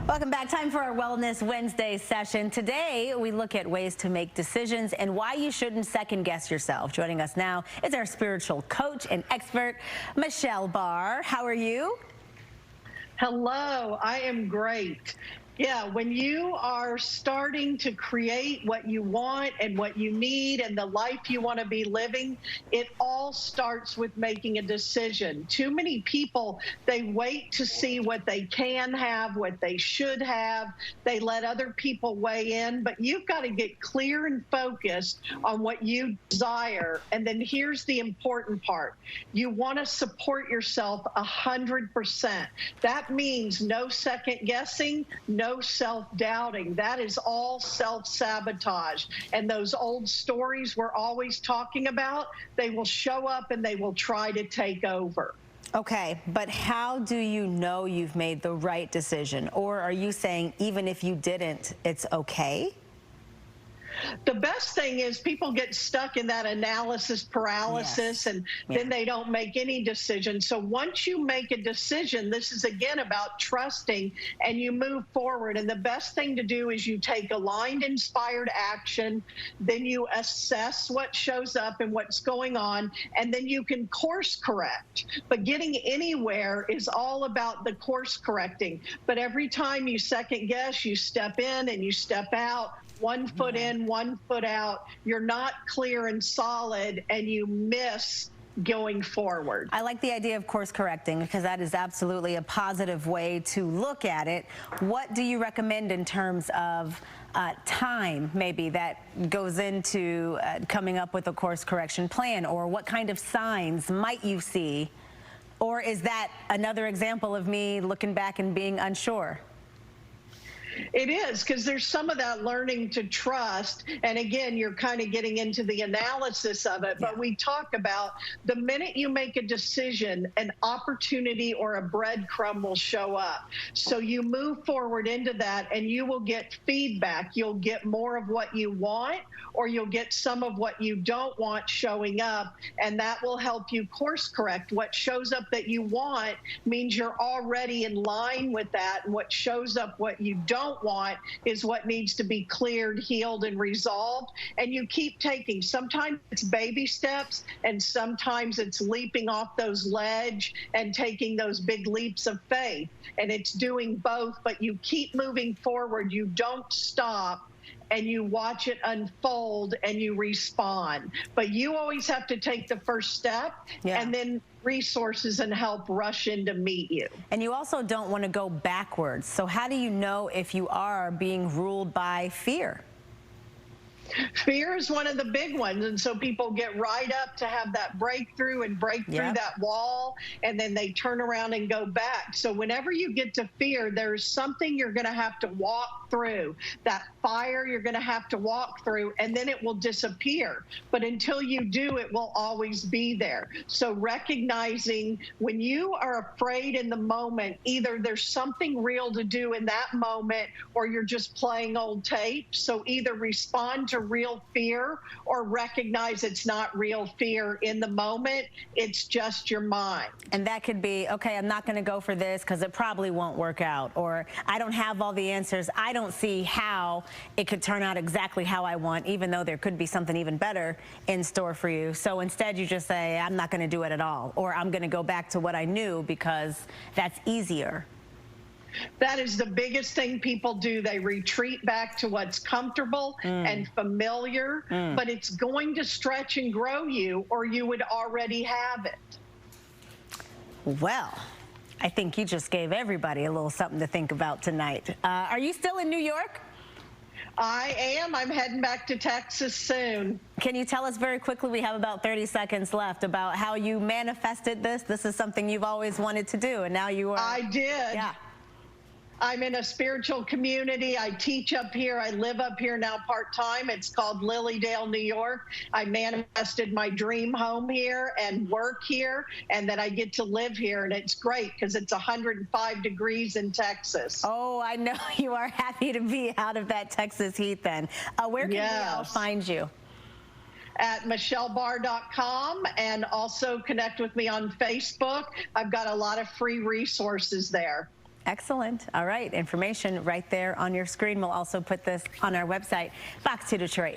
Welcome back. Time for our Wellness Wednesday session. Today, we look at ways to make decisions and why you shouldn't second guess yourself. Joining us now is our spiritual coach and expert, Michelle Barr. How are you? Hello, I am great. Yeah, when you are starting to create what you want and what you need and the life you want to be living, it all starts with making a decision. Too many people, they wait to see what they can have, what they should have. They let other people weigh in, but you've got to get clear and focused on what you desire. And then here's the important part. You want to support yourself 100%. That means no second guessing, no self-doubting. That is all self-sabotage. And those old stories we're always talking about, they will show up and they will try to take over. Okay, but how do you know you've made the right decision? Or are you saying even if you didn't, it's okay? The best thing is people get stuck in that analysis paralysis, and then they don't make any decision. So once you make a decision, this is again about trusting, and you move forward. And the best thing to do is you take aligned, inspired action, then you assess what shows up and what's going on, and then you can course correct. But getting anywhere is all about the course correcting. But every time you second guess, you step in and you step out. One foot in, one foot out. You're not clear and solid, and you miss going forward. I like the idea of course correcting because that is absolutely a positive way to look at it. What do you recommend in terms of time, maybe, that goes into coming up with a course correction plan? Or what kind of signs might you see? Or is that another example of me looking back and being unsure? It is, because there's some of that learning to trust. And again, you're kind of getting into the analysis of it. But we talk about the minute you make a decision, an opportunity or a breadcrumb will show up. So you move forward into that and you will get feedback. You'll get more of what you want, or you'll get some of what you don't want showing up. And that will help you course correct. What shows up that you want means you're already in line with that. And what shows up what you don't want is what needs to be cleared, healed, and resolved. And you keep taking. Sometimes it's baby steps, and sometimes it's leaping off those ledge and taking those big leaps of faith. And it's doing both, but you keep moving forward. You don't stop, and you watch it unfold and you respond. But you always have to take the first step, and then resources and help rush in to meet you. And you also don't want to go backwards. So how do you know if you are being ruled by fear? Fear is one of the big ones, and so people get right up to have that breakthrough and break through that wall, and then they turn around and go back. So whenever you get to fear, there's something you're going to have to walk through. That fire you're going to have to walk through, and then it will disappear. But until you do, it will always be there. So recognizing when you are afraid in the moment, either there's something real to do in that moment, or you're just playing old tape. So either respond to real fear or recognize it's not real fear in the moment. It's just your mind. And that could be, okay, I'm not going to go for this because it probably won't work out, or I don't have all the answers. I don't see how it could turn out exactly how I want, even though there could be something even better in store for you. So instead you just say, I'm not going to do it at all, or I'm going to go back to what I knew because that's easier. That is the biggest thing people do. They retreat back to what's comfortable and familiar, but it's going to stretch and grow you, or you would already have it. Well, I think you just gave everybody a little something to think about tonight. Are you still in New York? I am. I'm heading back to Texas soon. Can you tell us very quickly, we have about 30 seconds left, about how you manifested this? This is something you've always wanted to do, and now you are. I did. Yeah. I'm in a spiritual community. I teach up here. I live up here now part-time. It's called Lilydale, New York. I manifested my dream home here and work here, and then I get to live here, and it's great because it's 105 degrees in Texas. Oh, I know you are happy to be out of that Texas heat then. Where can we all find you? At michellebarr.com, and also connect with me on Facebook. I've got a lot of free resources there. Excellent. All right. Information right there on your screen. We'll also put this on our website. Back to Detroit.